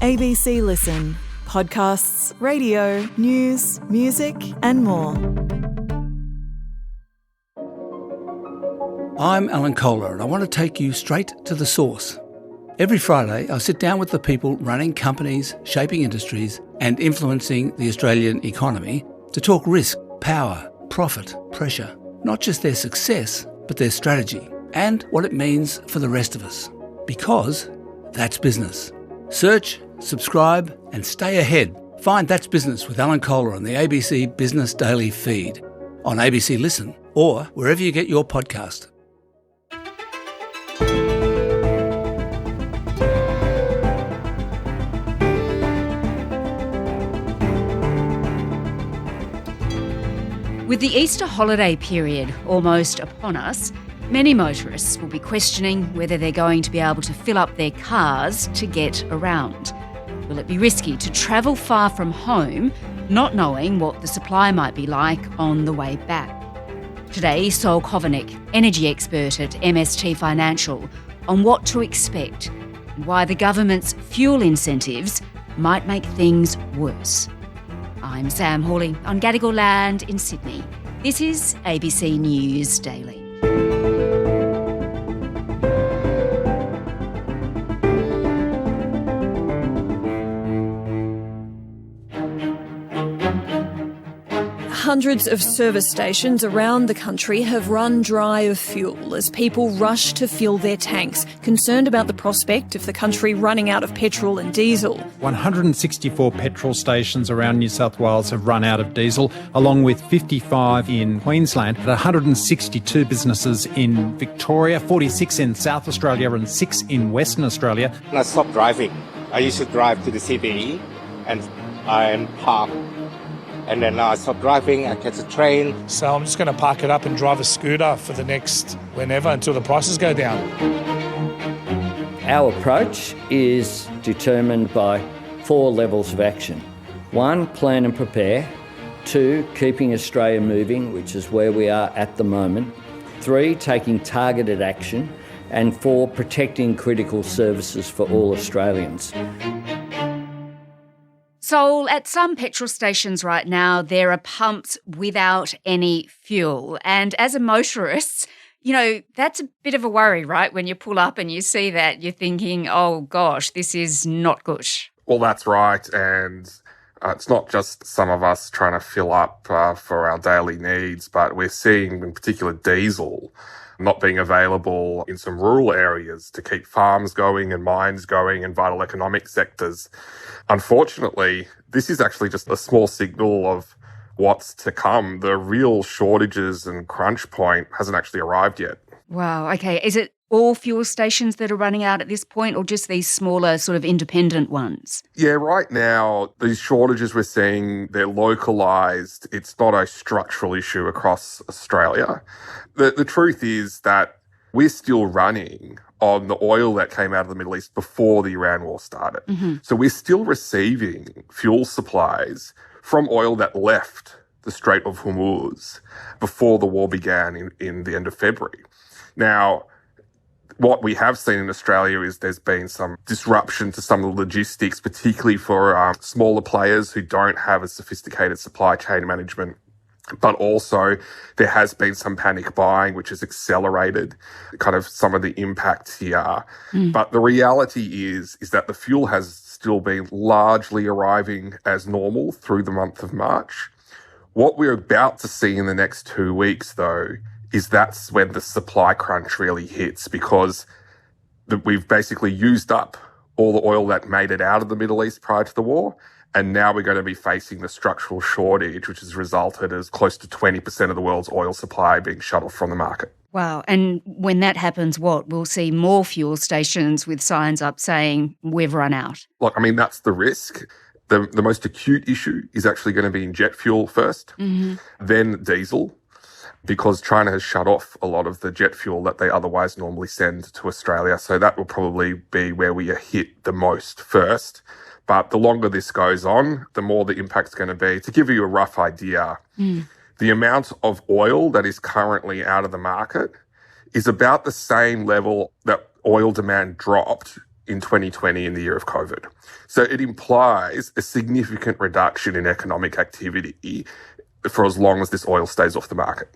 ABC Listen. Podcasts, radio, news, music and more. I'm Alan Kohler and I want to take you straight to the source. Every Friday, I sit down with the people running companies, shaping industries and influencing the Australian economy to talk risk, power, profit, pressure, not just their success, but their strategy and what it means for the rest of us. Because that's business. Search, subscribe and stay ahead. Find That's Business with Alan Kohler on the ABC Business Daily feed, on ABC Listen or wherever you get your podcast. With the Easter holiday period almost upon us, many motorists will be questioning whether they're going to be able to fill up their cars to get around. Will it be risky to travel far from home, not knowing what the supply might be like on the way back? Today, Saul Kavonic, energy expert at MST Financial, on what to expect and why the government's fuel incentives might make things worse. I'm Sam Hawley on Gadigal land in Sydney. This is ABC News Daily. Hundreds of service stations around the country have run dry of fuel as people rush to fill their tanks, concerned about the prospect of the country running out of petrol and diesel. 164 petrol stations around New South Wales have run out of diesel, along with 55 in Queensland, 162 businesses in Victoria, 46 in South Australia and 6 in Western Australia. I stopped driving. I used to drive to the CBE and I park. And then I stopped driving, I catch a train. So I'm just going to park it up and drive a scooter for the next whenever until the prices go down. Our approach is determined by 4 levels of action. 1, plan and prepare. 2, keeping Australia moving, which is where we are at the moment. 3, taking targeted action. And 4, protecting critical services for all Australians. So at some petrol stations right now, there are pumps without any fuel. And as a motorist, you know, that's a bit of a worry, right? When you pull up and you see that, you're thinking, oh gosh, this is not good. Well, that's right. And it's not just some of us trying to fill up for our daily needs, but we're seeing in particular diesel not being available in some rural areas to keep farms going and mines going and vital economic sectors. Unfortunately, this is actually just a small signal of what's to come. The real shortages and crunch point hasn't actually arrived yet. Wow, okay. Is it all fuel stations that are running out at this point or just these smaller sort of independent ones? Yeah, right now, these shortages we're seeing, they're localised. It's not a structural issue across Australia. The truth is that we're still running on the oil that came out of the Middle East before the Iran war started. Mm-hmm. So we're still receiving fuel supplies from oil that left the Strait of Hormuz before the war began in the end of February. Now, what we have seen in Australia is there's been some disruption to some of the logistics, particularly for smaller players who don't have a sophisticated supply chain management. But also there has been some panic buying, which has accelerated kind of some of the impact here. But the reality is that the fuel has still been largely arriving as normal through the month of March. What we're about to see in the next 2 weeks, though, is that's when the supply crunch really hits, because we've basically used up all the oil that made it out of the Middle East prior to the war. And now we're going to be facing the structural shortage, which has resulted as close to 20% of the world's oil supply being shut off from the market. Wow. And when that happens, what? We'll see more fuel stations with signs up saying, we've run out. Look, I mean, that's the risk. The most acute issue is actually going to be in jet fuel first, then diesel, because China has shut off a lot of the jet fuel that they otherwise normally send to Australia. So that will probably be where we are hit the most first. But the longer this goes on, the more the impact's going to be. To give you a rough idea, the amount of oil that is currently out of the market is about the same level that oil demand dropped in 2020 in the year of COVID. So it implies a significant reduction in economic activity for as long as this oil stays off the market.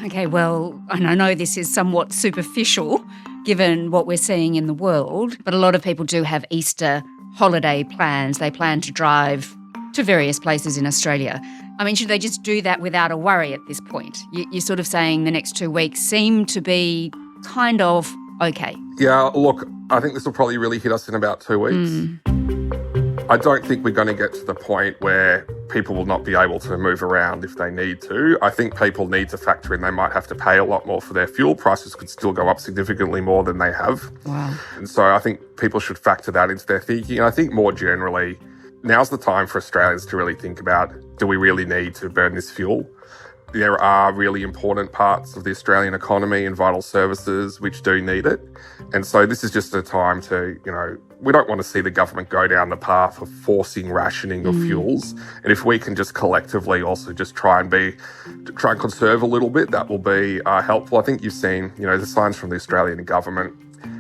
Okay, well, and I know this is somewhat superficial given what we're seeing in the world, but a lot of people do have Easter holiday plans. They plan to drive to various places in Australia. I mean, should they just do that without a worry at this point? You're sort of saying the next 2 weeks seem to be kind of okay. Yeah, look, I think this will probably really hit us in about 2 weeks. I don't think we're going to get to the point where people will not be able to move around if they need to. I think people need to factor in they might have to pay a lot more for their fuel. Prices could still go up significantly more than they have. Wow. And so I think people should factor that into their thinking. And I think more generally, now's the time for Australians to really think about, do we really need to burn this fuel? There are really important parts of the Australian economy and vital services which do need it. And so this is just a time to, we don't want to see the government go down the path of forcing rationing of fuels. And if we can just collectively also just try and conserve a little bit, that will be helpful. I think you've seen, the signs from the Australian government.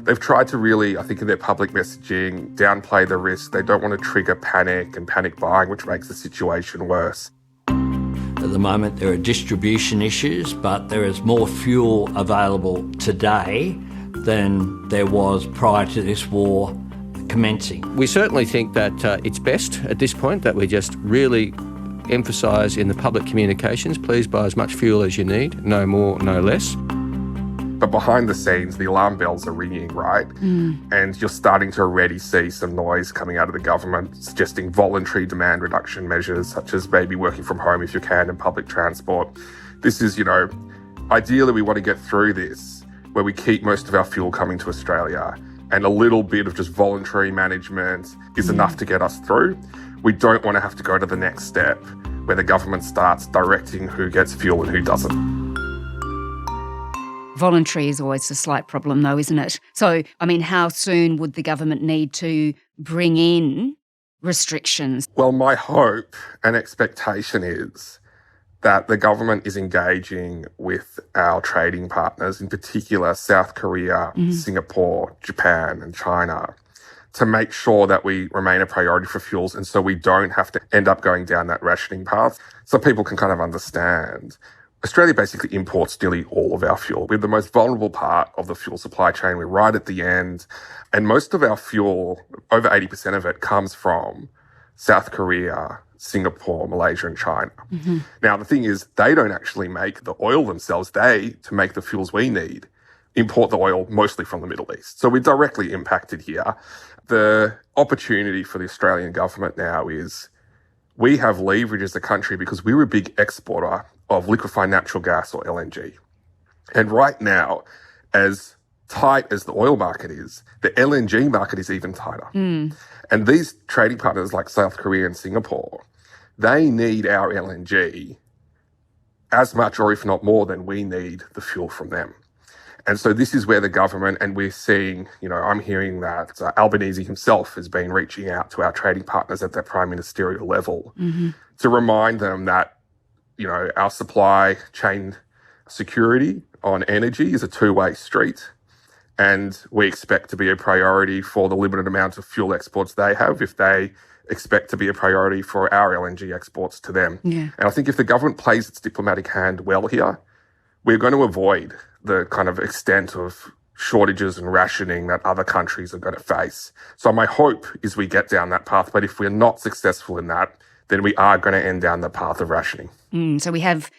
They've tried to really, I think in their public messaging, downplay the risk. They don't want to trigger panic and panic buying, which makes the situation worse. At the moment, there are distribution issues, but there is more fuel available today than there was prior to this war commencing. We certainly think that it's best at this point that we just really emphasise in the public communications, please buy as much fuel as you need, no more, no less. But behind the scenes, the alarm bells are ringing, right? And you're starting to already see some noise coming out of the government suggesting voluntary demand reduction measures, such as maybe working from home if you can and public transport. This is, ideally we want to get through this where we keep most of our fuel coming to Australia, and a little bit of just voluntary management is enough to get us through. We don't want to have to go to the next step where the government starts directing who gets fuel and who doesn't. Voluntary is always a slight problem though, isn't it? So, I mean, how soon would the government need to bring in restrictions? Well, my hope and expectation is that the government is engaging with our trading partners, in particular South Korea, Singapore, Japan and China, to make sure that we remain a priority for fuels and so we don't have to end up going down that rationing path. So people can kind of understand. Australia basically imports nearly all of our fuel. We're the most vulnerable part of the fuel supply chain. We're right at the end. And most of our fuel, over 80% of it, comes from South Korea, Singapore, Malaysia and China. Now, the thing is, they don't actually make the oil themselves. They, to make the fuels we need, import the oil mostly from the Middle East. So we're directly impacted here. The opportunity for the Australian government now is we have leverage as a country because we're a big exporter of liquefied natural gas or LNG. And right now, as tight as the oil market is, the LNG market is even tighter. And these trading partners like South Korea and Singapore, they need our LNG as much or if not more than we need the fuel from them. And so this is where the government, and we're seeing, I'm hearing that Albanese himself has been reaching out to our trading partners at their prime ministerial level to remind them that our supply chain security on energy is a two-way street, and we expect to be a priority for the limited amount of fuel exports they have if they expect to be a priority for our LNG exports to them. And I think if the government plays its diplomatic hand well here, we're going to avoid the kind of extent of shortages and rationing that other countries are going to face. So my hope is we get down that path, but if we're not successful in that, then we are going to end down the path of rationing. So we have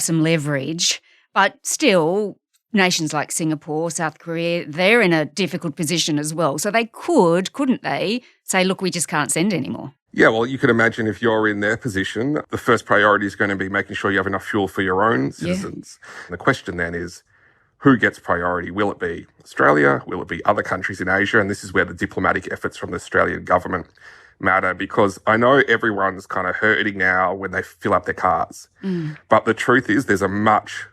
some leverage, but still nations like Singapore, South Korea, they're in a difficult position as well. So they couldn't they, say, look, we just can't send anymore? Yeah, well, you can imagine if you're in their position, the first priority is going to be making sure you have enough fuel for your own citizens. And the question then is, who gets priority? Will it be Australia? Will it be other countries in Asia? And this is where the diplomatic efforts from the Australian government matter, because I know everyone's kind of hurting now when they fill up their cars. But the truth is there's a much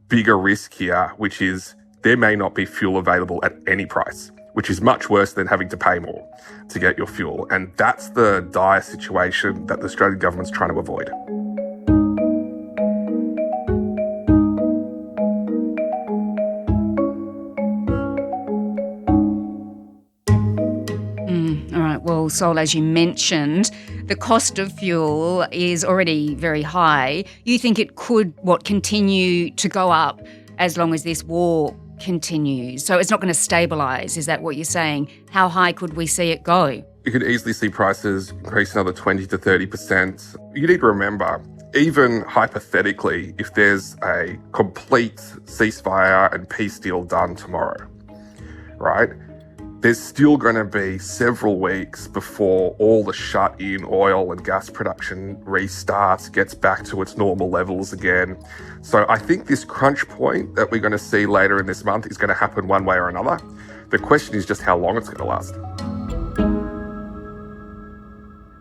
bigger risk here, which is there may not be fuel available at any price, which is much worse than having to pay more to get your fuel. And that's the dire situation that the Australian government's trying to avoid. Well, Saul, as you mentioned, the cost of fuel is already very high. You think it could, continue to go up as long as this war continues? So it's not going to stabilise, is that what you're saying? How high could we see it go? You could easily see prices increase another 20 to 30%. You need to remember, even hypothetically, if there's a complete ceasefire and peace deal done tomorrow, right? There's still going to be several weeks before all the shut-in oil and gas production restarts, gets back to its normal levels again. So I think this crunch point that we're going to see later in this month is going to happen one way or another. The question is just how long it's going to last.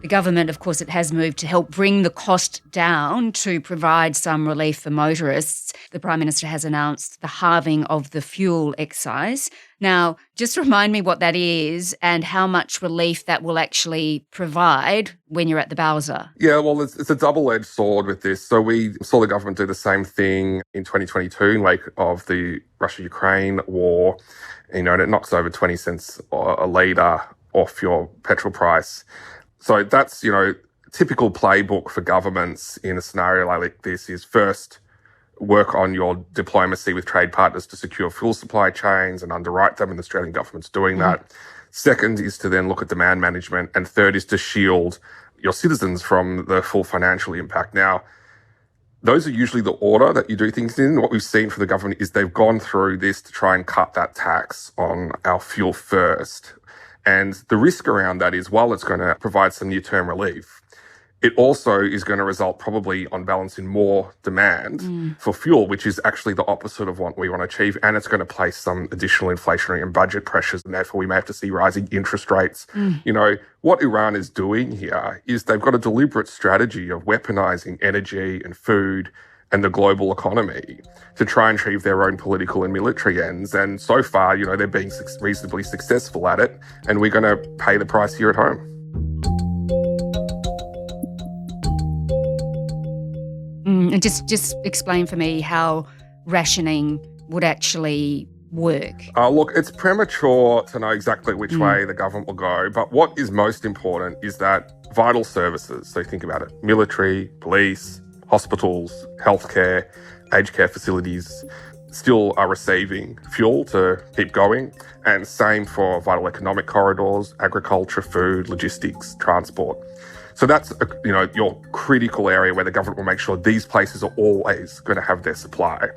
The government, of course, it has moved to help bring the cost down to provide some relief for motorists. The Prime Minister has announced the halving of the fuel excise. Now, just remind me what that is and how much relief that will actually provide when you're at the Bowser. Yeah, well, it's a double-edged sword with this. So we saw the government do the same thing in 2022 in wake of the Russia-Ukraine war, and it knocks over 20 cents a litre off your petrol price. So that's, typical playbook for governments in a scenario like this is first work on your diplomacy with trade partners to secure fuel supply chains and underwrite them, and the Australian government's doing that. Second is to then look at demand management, and third is to shield your citizens from the full financial impact. Now, those are usually the order that you do things in. What we've seen from the government is they've gone through this to try and cut that tax on our fuel first. And the risk around that is, while it's going to provide some near-term relief, it also is going to result probably on balance in more demand for fuel, which is actually the opposite of what we want to achieve. And it's going to place some additional inflationary and budget pressures, and therefore we may have to see rising interest rates. What Iran is doing here is they've got a deliberate strategy of weaponizing energy and food and the global economy to try and achieve their own political and military ends. And so far, they're being reasonably successful at it, and we're going to pay the price here at home. And just explain for me how rationing would actually work. Look, it's premature to know exactly which way the government will go, but what is most important is that vital services, so think about it, military, police, hospitals, healthcare, aged care facilities still are receiving fuel to keep going. And same for vital economic corridors, agriculture, food, logistics, transport. So that's, your critical area where the government will make sure these places are always going to have their supply.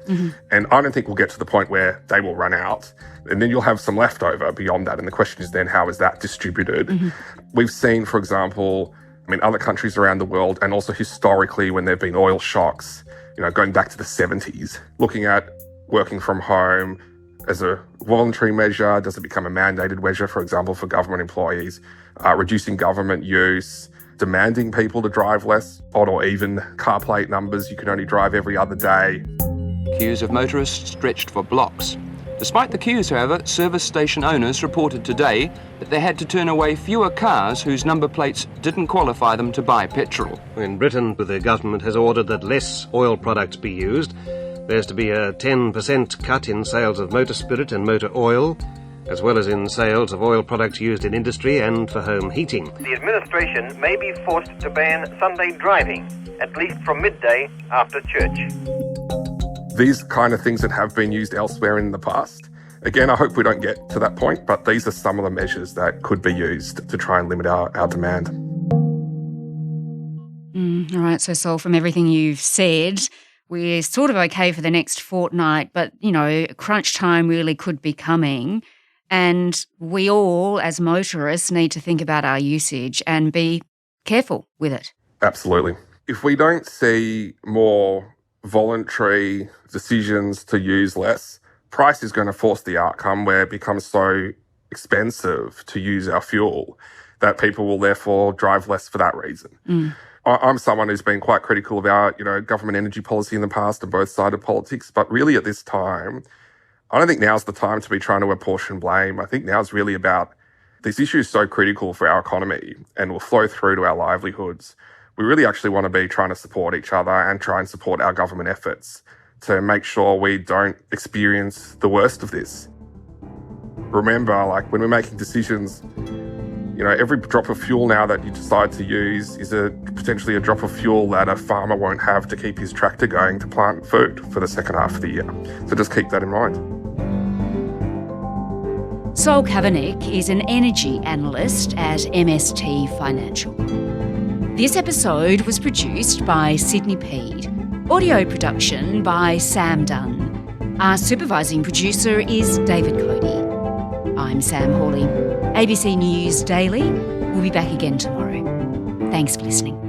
And I don't think we'll get to the point where they will run out. And then you'll have some leftover beyond that. And the question is then, how is that distributed? We've seen, for example, other countries around the world, and also historically when there have been oil shocks, going back to the 70s, looking at working from home as a voluntary measure. Does it become a mandated measure, for example, for government employees? Reducing government use, demanding people to drive less, odd or even car plate numbers. You can only drive every other day. Queues of motorists stretched for blocks. Despite the queues, however, service station owners reported today that they had to turn away fewer cars whose number plates didn't qualify them to buy petrol. In Britain, the government has ordered that less oil products be used. There's to be a 10% cut in sales of motor spirit and motor oil, as well as in sales of oil products used in industry and for home heating. The administration may be forced to ban Sunday driving, at least from midday after church. These kind of things that have been used elsewhere in the past. Again, I hope we don't get to that point, but these are some of the measures that could be used to try and limit our demand. All right, so Saul, from everything you've said, we're sort of okay for the next fortnight, but, crunch time really could be coming. And we all, as motorists, need to think about our usage and be careful with it. Absolutely. If we don't see more voluntary decisions to use less, price is going to force the outcome where it becomes so expensive to use our fuel that people will therefore drive less for that reason. I'm someone who's been quite critical of our, government energy policy in the past on both sides of politics, but really at this time, I don't think now's the time to be trying to apportion blame. I think now's really about this issue is so critical for our economy and will flow through to our livelihoods. We really actually want to be trying to support each other and try and support our government efforts to make sure we don't experience the worst of this. Remember, when we're making decisions, Every drop of fuel now that you decide to use is potentially a drop of fuel that a farmer won't have to keep his tractor going to plant food for the second half of the year. So just keep that in mind. Saul Kavonic is an energy analyst at MST Financial. This episode was produced by Sydney Peed. Audio production by Sam Dunn. Our supervising producer is David Cody. I'm Sam Hawley. ABC News Daily. We'll be back again tomorrow. Thanks for listening.